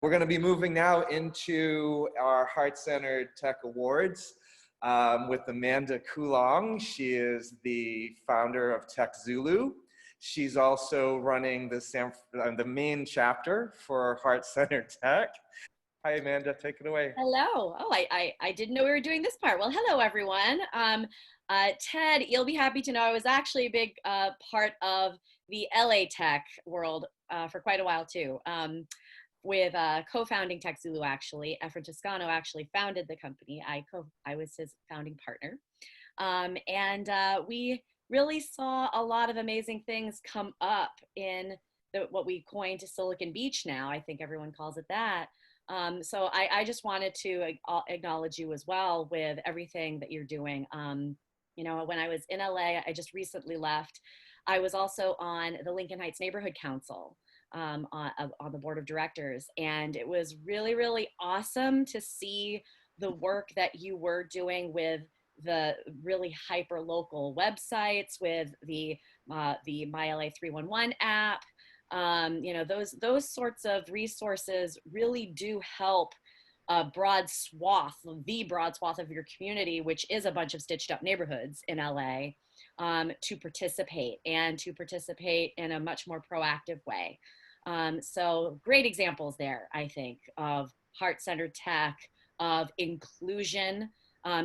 We're going to be moving now into our Heart-Centered Tech Awards with Amanda Kulong. She is the founder of Tech Zulu. She's also running the main chapter for Heart-Centered Tech. Hi, Amanda, take it away. Hello. Oh, I didn't know we were doing this part. Well, hello, everyone. Ted, you'll be happy to know I was actually a big part of the LA tech world for quite a while, too. With co-founding Tech Zulu, actually. Efren Toscano actually founded the company. I was his founding partner. We really saw a lot of amazing things come up in what we coined Silicon Beach now. I think everyone calls it that. So I just wanted to acknowledge you as well with everything that you're doing. You know, when I was in LA, I just recently left. I was also on the Lincoln Heights Neighborhood Council. On the board of directors, and it was really, really awesome to see the work that you were doing with the really hyper local websites, with the My LA 311 app. You know, those sorts of resources really do help a broad swath of your community, which is a bunch of stitched up neighborhoods in LA, to participate in a much more proactive way. So great examples there, I think, of heart-centered tech, of inclusion,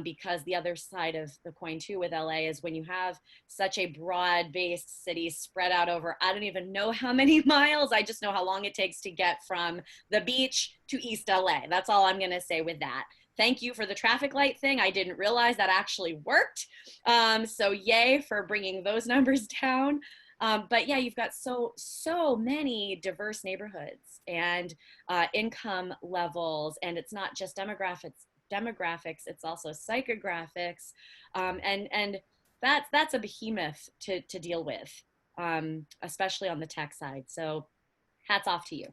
because the other side of the coin too with LA is when you have such a broad-based city spread out over, I don't even know how many miles, I just know how long it takes to get from the beach to East LA. That's all I'm gonna say with that. Thank you for the traffic light thing. I didn't realize that actually worked. So yay for bringing those numbers down. But yeah, you've got so many diverse neighborhoods and income levels, and it's not just demographics, it's also psychographics, and that's a behemoth to deal with, especially on the tech side. So hats off to you.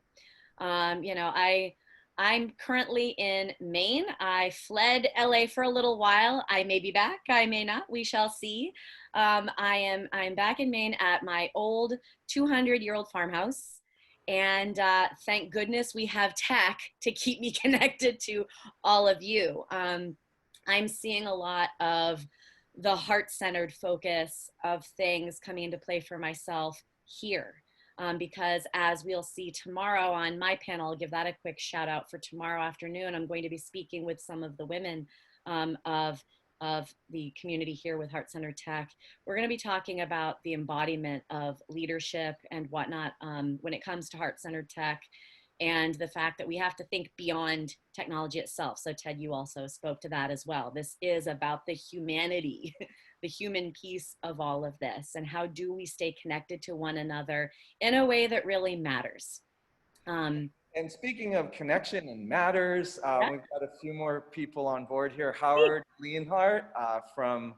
You know, I'm currently in Maine. I fled LA for a little while. I may be back, I may not, we shall see. I'm back in Maine at my old 200-year-old farmhouse. And thank goodness we have tech to keep me connected to all of you. I'm seeing a lot of the heart-centered focus of things coming into play for myself here. Because as we'll see tomorrow on my panel, I'll give that a quick shout out for tomorrow afternoon. I'm going to be speaking with some of the women of the community here with Heart-Centered Tech. We're going to be talking about the embodiment of leadership and whatnot when it comes to Heart-Centered Tech, and the fact that we have to think beyond technology itself. So Ted, you also spoke to that as well. This is about the humanity, the human piece of all of this, and how do we stay connected to one another in a way that really matters. And speaking of connection and matters, Yeah. we've got a few more people on board here. Howard Leonhardt from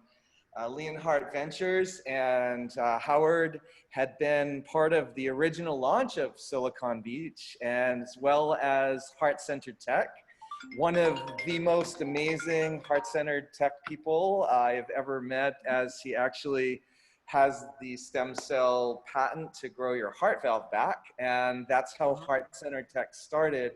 Leonhardt Ventures, and Howard had been part of the original launch of Silicon Beach, and as well as Heart-Centered Tech. One of the most amazing heart-centered tech people I've ever met, as he actually has the stem cell patent to grow your heart valve back. And that's how Heart-Centered Tech started,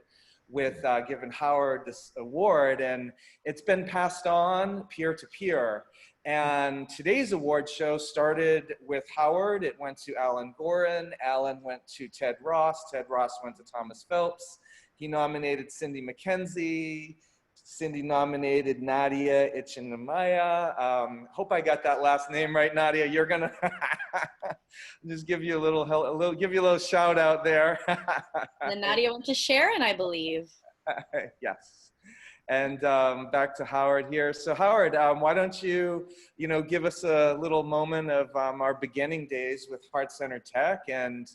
with giving Howard this award. And it's been passed on peer-to-peer. And today's award show started with Howard. It went to Alon Goren. Alon went to Ted Ross. Ted Ross went to Thomas Phelps. He nominated McKenzie. Cindy nominated Nadya Ichinomiya. Hope I got that last name right, Nadya. You're gonna just give you a little shout out there. And Nadya went to Sharon, I believe. Yes. And back to Howard here. So Howard, why don't you give us a little moment of our beginning days with Heart-Centered Tech, and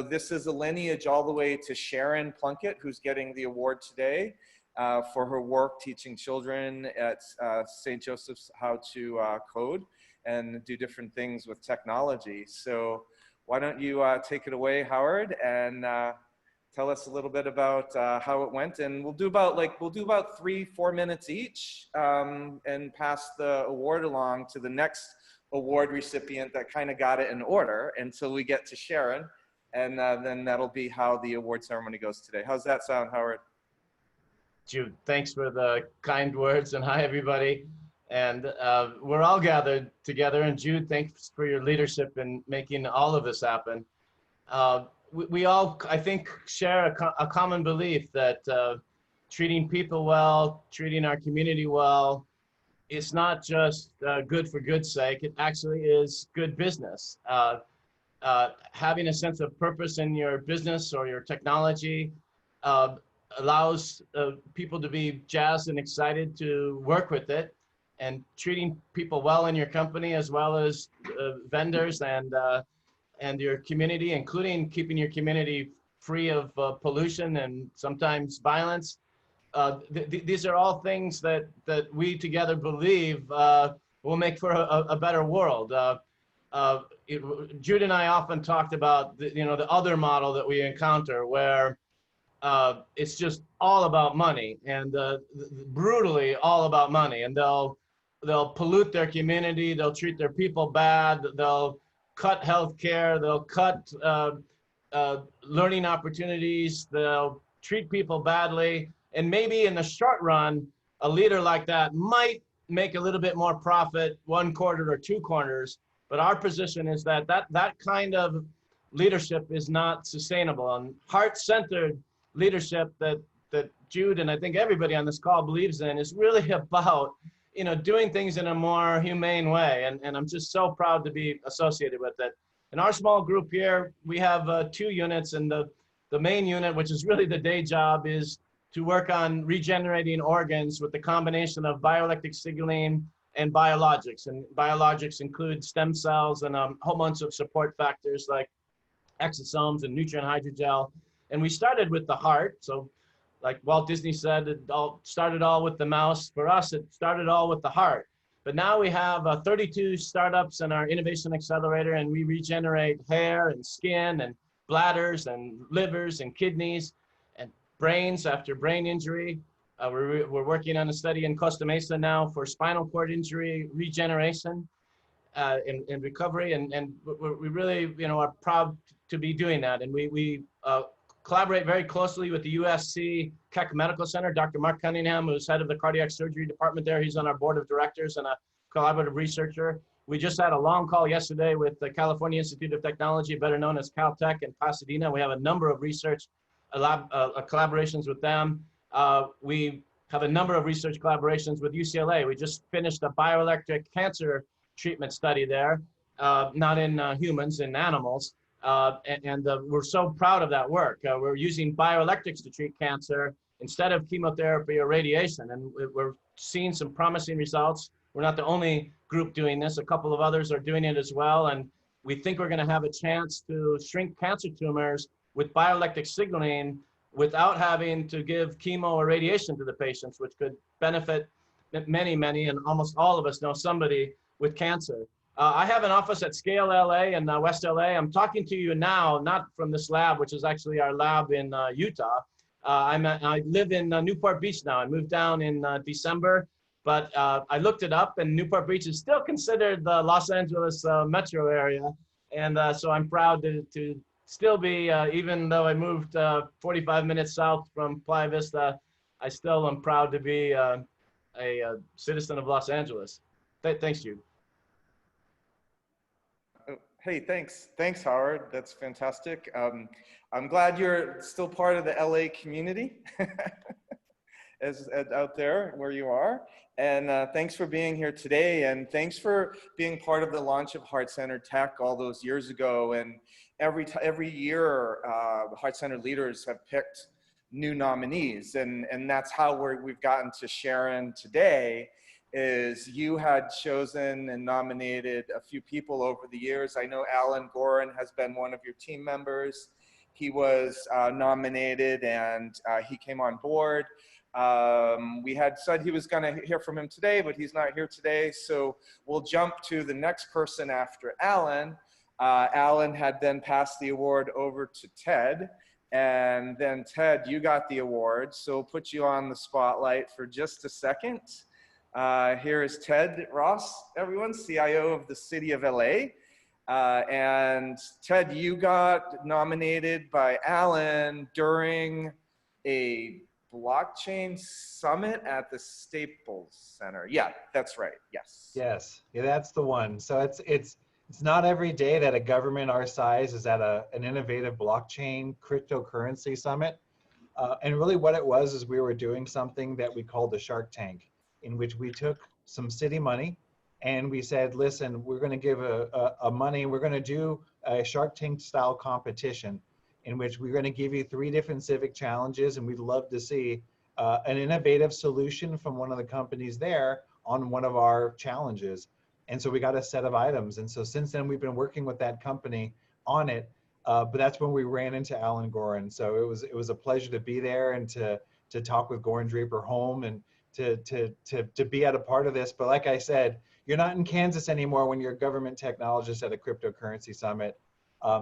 this is a lineage all the way to Sharon Plunkett, who's getting the award today for her work teaching children at St. Joseph's how to code and do different things with technology. So why don't you take it away, Howard, and tell us a little bit about how it went, and we'll do about 3-4 minutes each, and pass the award along to the next award recipient that kind of got it in order until we get to Sharon. and then that'll be how the award ceremony goes today. How's that sound, Howard? Jude, thanks for the kind words, and hi, everybody. And we're all gathered together, and Jude, thanks for your leadership in making all of this happen. We all, I think, share a common belief that treating people well, treating our community well, it's not just good for good's sake, it actually is good business. Having a sense of purpose in your business or your technology allows people to be jazzed and excited to work with it, and treating people well in your company as well as vendors and your community, including keeping your community free of pollution and sometimes violence. These are all things that we together believe will make for a better world. Jude and I often talked about the other model that we encounter, where it's just all about money, and brutally all about money, and they'll pollute their community, they'll treat their people bad, they'll cut health care, they'll cut learning opportunities, they'll treat people badly, and maybe in the short run, a leader like that might make a little bit more profit 1 quarter or 2 quarters, but our position is that kind of leadership is not sustainable. And heart-centered leadership that Jude and I think everybody on this call believes in is really about doing things in a more humane way, and I'm just so proud to be associated with it. In our small group here, we have 2 units, and the main unit, which is really the day job, is to work on regenerating organs with the combination of bioelectric signaling and biologics. And biologics include stem cells and a whole bunch of support factors like exosomes and nutrient hydrogel. And we started with the heart. So like Walt Disney said, it all started with the mouse. For us, it started all with the heart. But now we have 32 startups in our innovation accelerator, and we regenerate hair and skin and bladders and livers and kidneys and brains after brain injury. We're working on a study in Costa Mesa now for spinal cord injury regeneration and recovery, and we really are proud to be doing that. And we collaborate very closely with the USC Keck Medical Center. Dr. Mark Cunningham, who's head of the cardiac surgery department there, he's on our board of directors and a collaborative researcher. We just had a long call yesterday with the California Institute of Technology, better known as Caltech in Pasadena. We have a number of research collaborations with them. We have a number of research collaborations with UCLA. We just finished a bioelectric cancer treatment study there, not in humans, in animals. And we're so proud of that work. We're using bioelectrics to treat cancer instead of chemotherapy or radiation. And we're seeing some promising results. We're not the only group doing this. A couple of others are doing it as well. And we think we're going to have a chance to shrink cancer tumors with bioelectric signaling without having to give chemo or radiation to the patients, which could benefit many, and almost all of us know somebody with cancer. I have an office at Scale LA in West LA. I'm talking to you now, not from this lab, which is actually our lab in Utah. I live in Newport Beach now. I moved down in December, but I looked it up, and Newport Beach is still considered the Los Angeles metro area. And so I'm proud to still be, even though I moved 45 minutes south from Playa Vista, I still am proud to be a citizen of Los Angeles. Thanks, Jude. Hey, thanks, Howard. That's fantastic. I'm glad you're still part of the LA community as out there where you are. And thanks for being here today. And thanks for being part of the launch of Heart-Centered Tech all those years ago. And every year, Heart-Centered leaders have picked new nominees. And that's how we've gotten to Sharon today. Is you had chosen and nominated a few people over the years. I know Alon Goren has been one of your team members. He was nominated and he came on board. We had said he was gonna hear from him today, but he's not here today. So we'll jump to the next person after Alon. Alon had then passed the award over to Ted. And then Ted, you got the award. So we'll put you on the spotlight for just a second. Here is Ted Ross, everyone, CIO of the City of LA. And Ted, you got nominated by Alon during a blockchain summit at the Staples Center. Yeah, that's right. Yes. Yes, yeah, that's the one. So it's not every day that a government our size is at an innovative blockchain cryptocurrency summit. And really what it was is we were doing something that we called the Shark Tank, in which we took some city money and we said, listen, we're going to give a money, we're going to do a Shark Tank style competition in which we're going to give you 3 different civic challenges, and we'd love to see an innovative solution from one of the companies there on one of our challenges. And so we got a set of items. And so since then, we've been working with that company on it. But that's when we ran into Alon Goren. So it was a pleasure to be there and to talk with Goren Draper Home and to be at a part of this. But like I said, you're not in Kansas anymore when you're a government technologist at a cryptocurrency summit.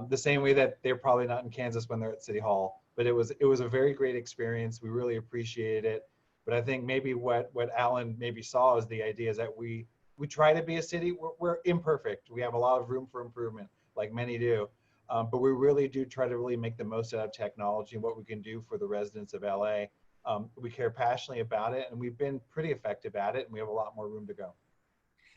The same way that they're probably not in Kansas when they're at City Hall. But it was a very great experience. We really appreciated it. But I think maybe what Alon maybe saw is the idea is that we try to be a city. We're imperfect. We have a lot of room for improvement, like many do. But we really do try to really make the most out of technology and what we can do for the residents of LA. We care passionately about it, and we've been pretty effective at it, and we have a lot more room to go.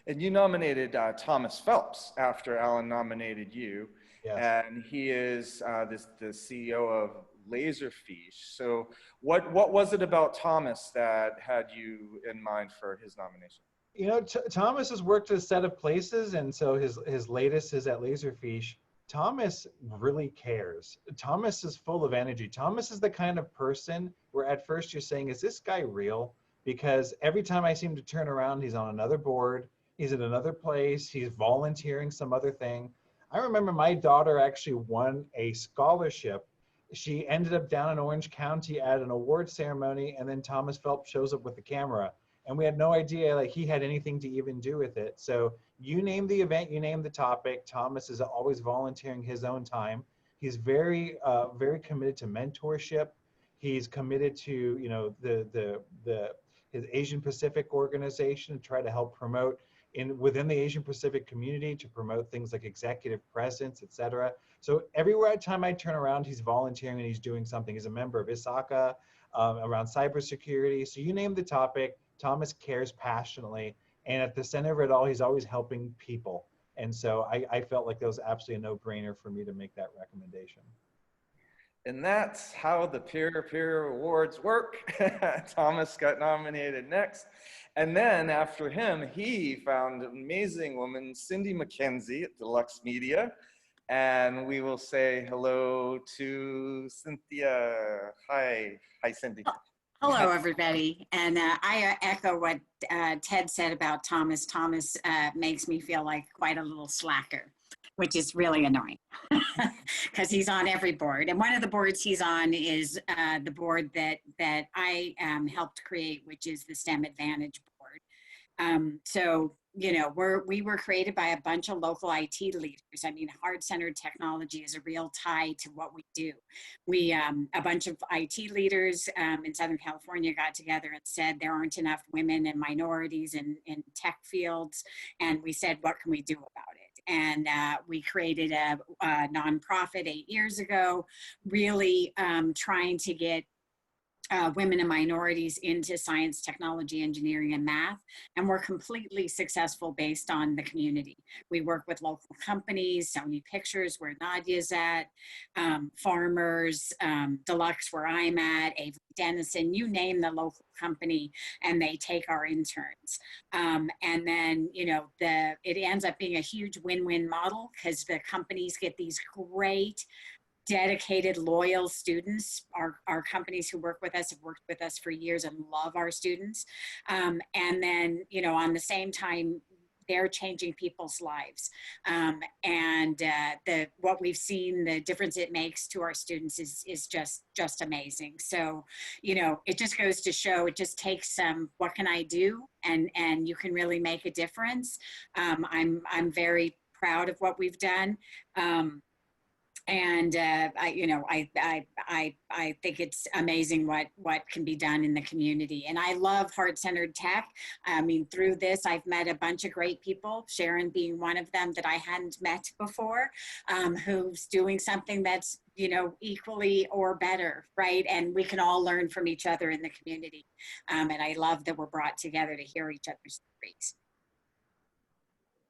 And you nominated Thomas Phelps after Alon nominated you. Yes. And he is the CEO of LaserFische. So what was it about Thomas that had you in mind for his nomination? You know, Thomas has worked at a set of places, and so his latest is at LaserFische. Thomas really cares. Thomas is full of energy. Thomas is the kind of person where at first you're saying, is this guy real? Because every time I seem to turn around, he's on another board, he's in another place, he's volunteering some other thing. I remember my daughter actually won a scholarship. She ended up down in Orange County at an award ceremony, and then Thomas Phelps shows up with the camera. And we had no idea like he had anything to even do with it. So you name the event, you name the topic. Thomas is always volunteering his own time. He's very, very committed to mentorship. He's committed to, you know, his Asian Pacific organization to try to help promote within the Asian Pacific community to promote things like executive presence, et cetera. So every time I turn around, he's volunteering and he's doing something. He's a member of ISACA around cybersecurity. So you name the topic, Thomas cares passionately. And at the center of it all, he's always helping people. And so I felt like that was absolutely a no-brainer for me to make that recommendation. And that's how the peer-to-peer awards work. Thomas got nominated next. And then after him, he found an amazing woman, McKenzie at Deluxe Media. And we will say hello to Cynthia. Hi, Cynthia. Hello, everybody. And I echo what Ted said about Thomas. Thomas makes me feel like quite a little slacker, which is really annoying because he's on every board. And one of the boards he's on is the board that I helped create, which is the STEM Advantage board. So, you know, we were created by a bunch of local IT leaders. I mean, heart-centered technology is a real tie to what we do. We, a bunch of IT leaders in Southern California got together and said there aren't enough women and minorities in tech fields. And we said, what can we do about it? And we created a nonprofit 8 years ago, really trying to get women and minorities into science, technology, engineering, and math. And we're completely successful based on the community. We work with local companies, Sony Pictures, where Nadya's at, farmers, Deluxe, where I'm at, Avery Dennison, you name the local company, and they take our interns. And then, you know, it ends up being a huge win-win model because the companies get these great, dedicated, loyal students. Our companies who work with us have worked with us for years and love our students. And then, you know, on the same time, they're changing people's lives. And what we've seen, the difference it makes to our students is just amazing. So, you know, it just goes to show, it just takes what can I do? And you can really make a difference. I'm very proud of what we've done. And I think it's amazing what can be done in the community. And I love heart-centered tech. I mean, through this, I've met a bunch of great people, Sharon being one of them that I hadn't met before, who's doing something that's, you know, equally or better, right? And we can all learn from each other in the community. And I love that we're brought together to hear each other's stories.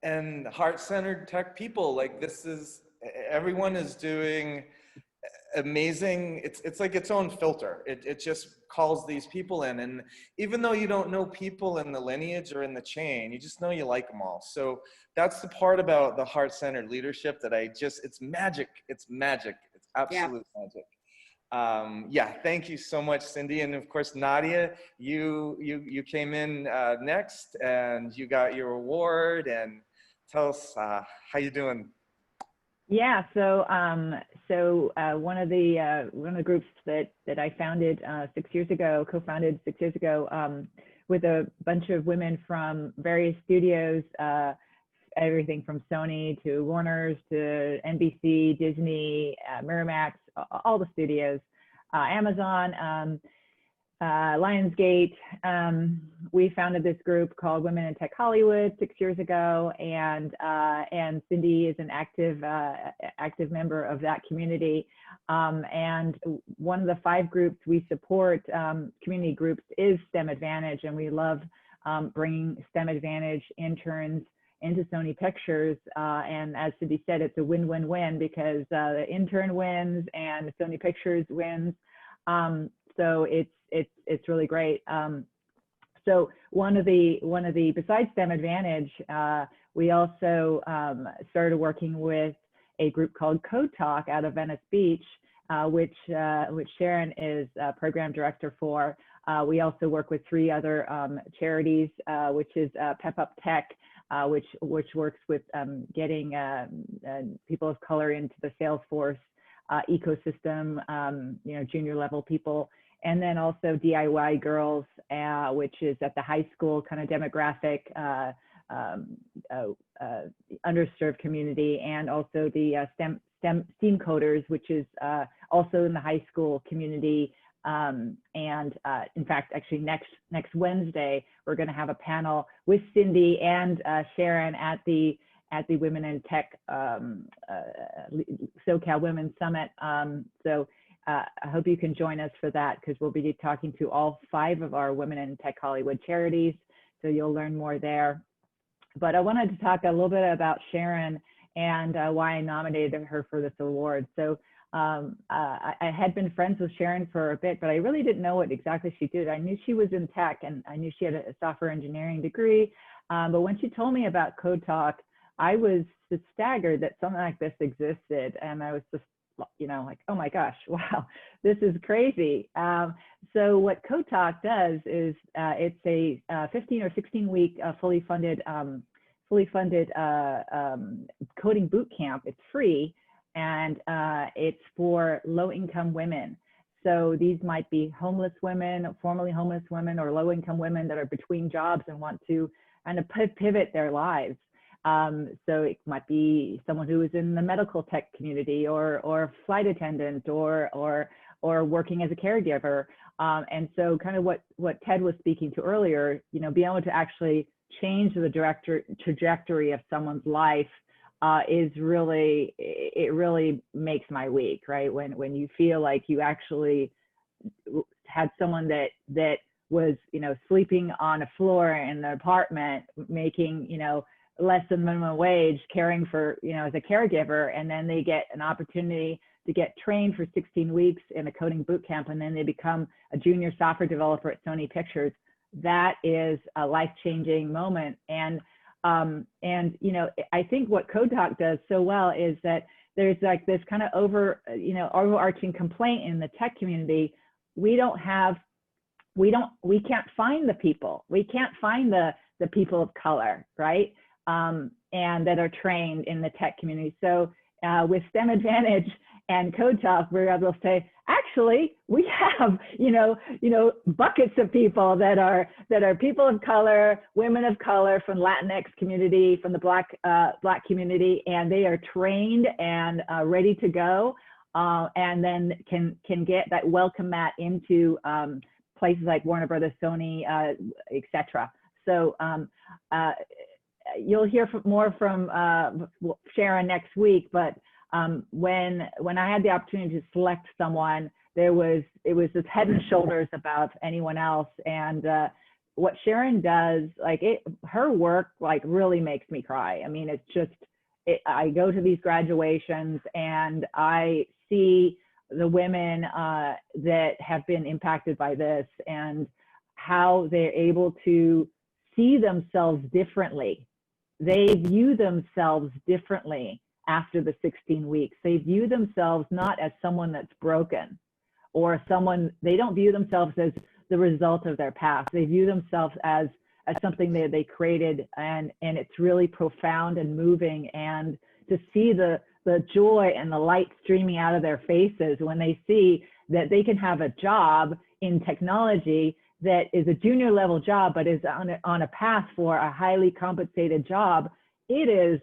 And heart-centered tech people, like this is, everyone is doing amazing. It's like its own filter. It just calls these people in, and even though you don't know people in the lineage or in the chain, you just know you like them all. So that's the part about the heart-centered leadership that it's magic. It's magic. It's absolute magic. Yeah, thank you so much, Cindy. And of course, Nadya, you came in next, and you got your award. And tell us how you doing. Yeah, so one of the groups that I founded co-founded 6 years ago, with a bunch of women from various studios, everything from Sony to Warner's to NBC, Disney, Miramax, all the studios, Amazon, Lionsgate. We founded this group called Women in Tech Hollywood 6 years ago, and Cindy is an active member of that community. And one of the 5 groups we support, community groups, is STEM Advantage, and we love bringing STEM Advantage interns into Sony Pictures. And as Cindy said, it's a win-win-win, because the intern wins and Sony Pictures wins. So it's really great. So one of the besides STEM Advantage, we also started working with a group called Code Talk out of Venice Beach, which Sharon is program director for. We also work with 3 other charities, which is Pep Up Tech, which works with getting people of color into the Salesforce ecosystem, you know, junior level people. And then also DIY Girls, which is at the high school kind of demographic, underserved community, and also the STEAM Coders, which is also in the high school community. And in fact, actually next Wednesday, we're going to have a panel with Cindy and Sharon at the Women in Tech SoCal Women's Summit. So I hope you can join us for that, because we'll be talking to all 5 of our Women in Tech Hollywood charities. So you'll learn more there. But I wanted to talk a little bit about Sharon and why I nominated her for this award. So I had been friends with Sharon for a bit, but I really didn't know what exactly she did. I knew she was in tech, and I knew she had a software engineering degree. But when she told me about Code Talk, I was just staggered that something like this existed. And I was just, you know, like, oh my gosh, wow, this is crazy. So what Code Talk does is it's a 15 or 16 week fully funded coding boot camp. It's free, and it's for low income women. So these might be homeless women, formerly homeless women, or low income women that are between jobs and want to kind of pivot their lives. So it might be someone who is in the medical tech community, or flight attendant, or working as a caregiver. And so kind of what Ted was speaking to earlier, you know, being able to actually change the trajectory of someone's life is really, it really makes my week, right? When you feel like you actually had someone that was, you know, sleeping on a floor in the apartment, making, you know, less than minimum wage, caring for, you know, as a caregiver, and then they get an opportunity to get trained for 16 weeks in a coding boot camp, and then they become a junior software developer at Sony Pictures. That is a life-changing moment. And you know, I think what Code Talk does so well is that there's like this kind of overarching complaint in the tech community. We can't find the people. We can't find the people of color, right? And that are trained in the tech community. So with STEM Advantage and Code Talk, we're able to say, actually, we have, buckets of people that are people of color, women of color, from Latinx community, from the Black community, and they are trained and ready to go, and then can get that welcome mat into places like Warner Brothers, Sony, etc. So you'll hear more from Sharon next week, but when I had the opportunity to select someone, it was just head and shoulders above anyone else. And what Sharon does, her work really makes me cry. I mean, it's just, I go to these graduations and I see the women that have been impacted by this and how they're able to see themselves differently. They view themselves differently after the 16 weeks. They view themselves not as someone that's broken or they don't view themselves as the result of their past. They view themselves as something that they created, and it's really profound and moving. And to see the joy and the light streaming out of their faces when they see that they can have a job in technology that is a junior level job, but is on a path for a highly compensated job, it is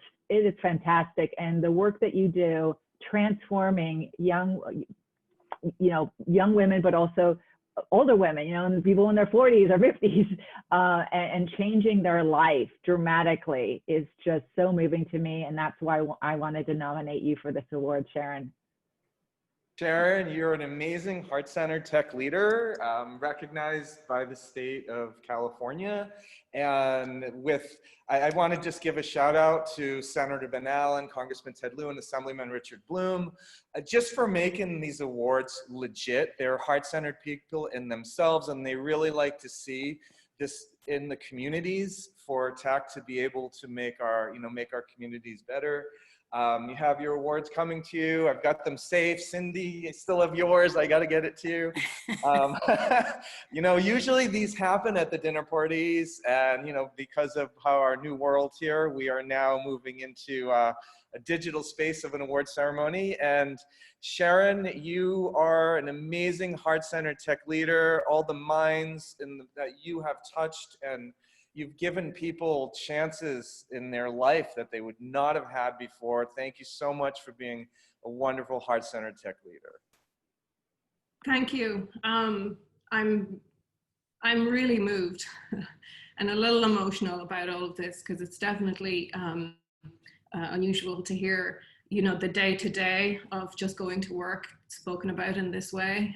fantastic. And the work that you do, transforming young women, but also older women, and people in their 40s or 50s, and changing their life dramatically is just so moving to me. And that's why I wanted to nominate you for this award, Sharon. Sharon, you're an amazing heart-centered tech leader, recognized by the state of California. And I want to just give a shout out to Senator Ben Allen, Congressman Ted Lieu, and Assemblyman Richard Bloom, just for making these awards legit. They're heart-centered people in themselves, and they really like to see this in the communities for tech to be able to make our communities better. You have your awards coming to you. I've got them safe. Cindy, I still have yours. I got to get it to you. Usually these happen at the dinner parties, and because of how our new world here, we are now moving into a digital space of an award ceremony. And Sharon, you are an amazing heart-centered tech leader. All the minds that you have touched, and you've given people chances in their life that they would not have had before. Thank you so much for being a wonderful heart-centered tech leader. Thank you. I'm really moved and a little emotional about all of this, because it's definitely unusual to hear, the day-to-day of just going to work spoken about in this way.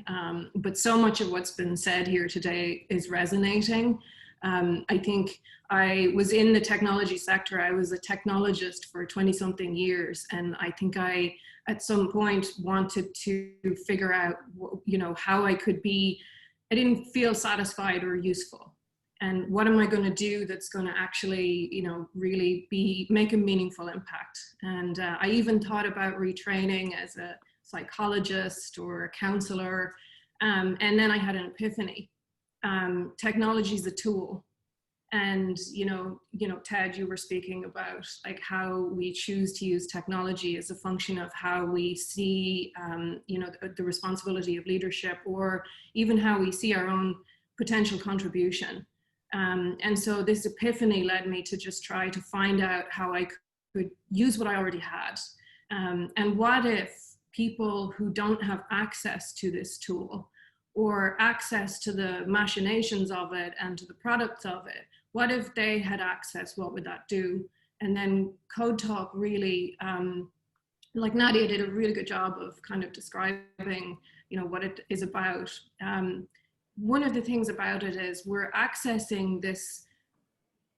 But so much of what's been said here today is resonating. I think I was in the technology sector. I was a technologist for 20-something years, and I think I, at some point, wanted to figure out, how I could be. I didn't feel satisfied or useful, and what am I going to do that's going to actually, really make a meaningful impact? And I even thought about retraining as a psychologist or a counselor, and then I had an epiphany. Technology is a tool, and Ted, you were speaking about how we choose to use technology as a function of how we see the responsibility of leadership, or even how we see our own potential contribution. And so this epiphany led me to just try to find out how I could use what I already had, and what if people who don't have access to this tool, or access to the machinations of it and to the products of it, what if they had access? What would that do? And then Code Talk really, Nadya did a really good job of kind of describing, what it is about. One of the things about it is we're accessing this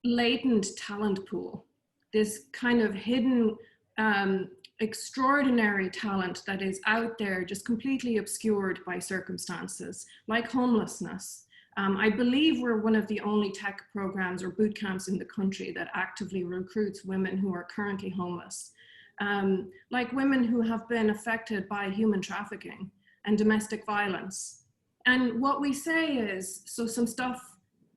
latent talent pool, this kind of hidden, extraordinary talent that is out there, just completely obscured by circumstances like homelessness. I believe we're one of the only tech programs or boot camps in the country that actively recruits women who are currently homeless, like women who have been affected by human trafficking and domestic violence. And what we say is, so some stuff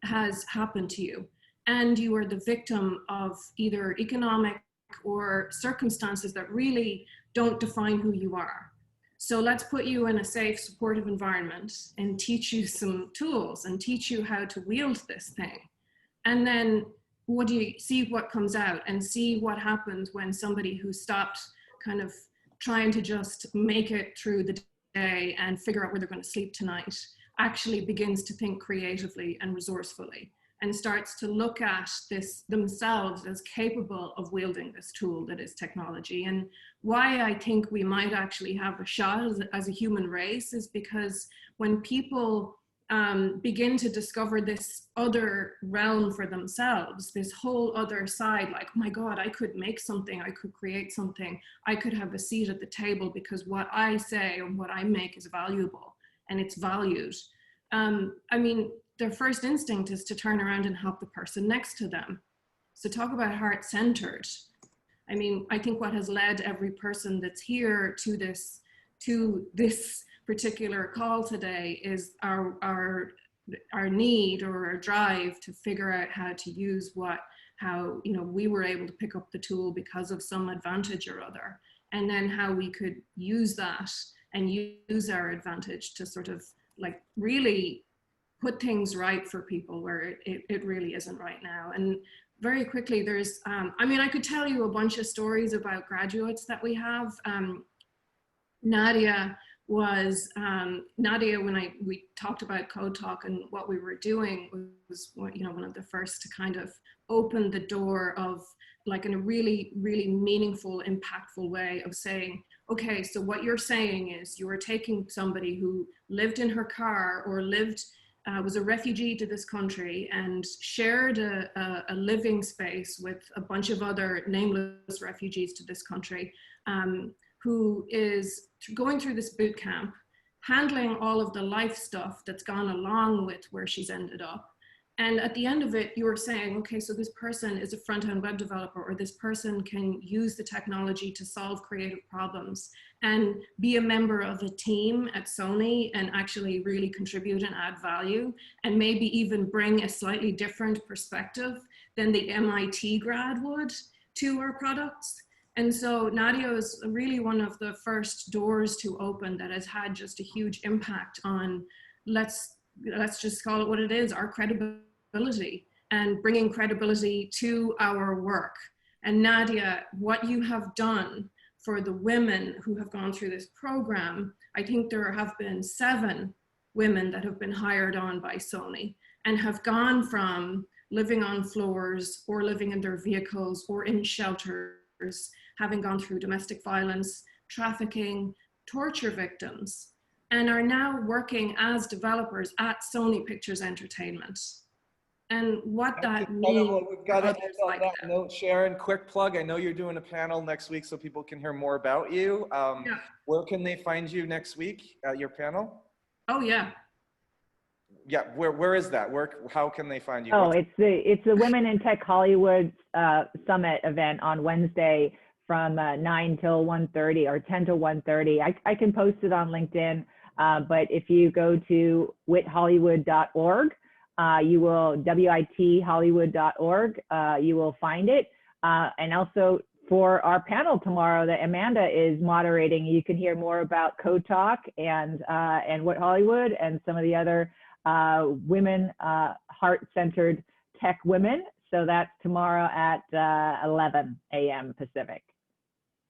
has happened to you, and you are the victim of either economic or circumstances that really don't define who you are. So let's put you in a safe, supportive environment and teach you some tools and teach you how to wield this thing. And then what do you see what comes out and see what happens when somebody who stopped kind of trying to just make it through the day and figure out where they're going to sleep tonight actually begins to think creatively and resourcefully and starts to look at this themselves as capable of wielding this tool that is technology. And why I think we might actually have a shot as a human race is because when people begin to discover this other realm for themselves, this whole other side, like, oh my God, I could make something, I could create something, I could have a seat at the table because what I say or what I make is valuable and it's valued. I mean, their first instinct is to turn around and help the person next to them. So talk about heart-centered. I mean, I think what has led every person that's here to this particular call today is our need or our drive to figure out how to use how we were able to pick up the tool because of some advantage or other, and then how we could use that and use our advantage to sort of like really put things right for people where it really isn't right now. And very quickly, there's, I mean, I could tell you a bunch of stories about graduates that we have. Nadya, when we talked about Code Talk and what we were doing, was one of the first to kind of open the door of like in a really, really meaningful, impactful way of saying, okay, so what you're saying is you are taking somebody who lived in her car or was a refugee to this country and shared a living space with a bunch of other nameless refugees to this country, who is going through this boot camp, handling all of the life stuff that's gone along with where she's ended up. And at the end of it, you're saying, okay, so this person is a front-end web developer, or this person can use the technology to solve creative problems and be a member of a team at Sony and actually really contribute and add value, and maybe even bring a slightly different perspective than the MIT grad would to our products. And so Nadya is really one of the first doors to open that has had just a huge impact on, let's just call it what it is, our credibility and bringing credibility to our work. And Nadya, what you have done for the women who have gone through this program, I think there have been 7 women that have been hired on by Sony and have gone from living on floors or living in their vehicles or in shelters, having gone through domestic violence, trafficking, torture victims, and are now working as developers at Sony Pictures Entertainment. And what that means. We've got to end on that note. Sharon, quick plug. I know you're doing a panel next week so people can hear more about you. Yeah. Where can they find you next week at your panel? Oh, yeah. Yeah, where is that? How can they find you? Oh, it's the Women in Tech Hollywood Summit event on Wednesday from 9 till 1:30 or 10 till 1:30. I can post it on LinkedIn, but if you go to withollywood.org, you will, withollywood.org, you will find it. And also for our panel tomorrow that Amanda is moderating, you can hear more about Code Talk and Wit Hollywood and some of the other women, heart-centered tech women. So that's tomorrow at 11 a.m. Pacific.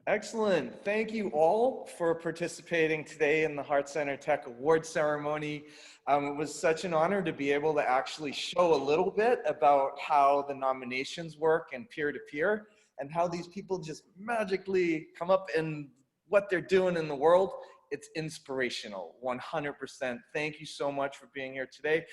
Excellent. Thank you all for participating today in the Heart Center Tech Award ceremony. It was such an honor to be able to actually show a little bit about how the nominations work and peer-to-peer and how these people just magically come up and what they're doing in the world. It's inspirational, 100%. Thank you so much for being here today.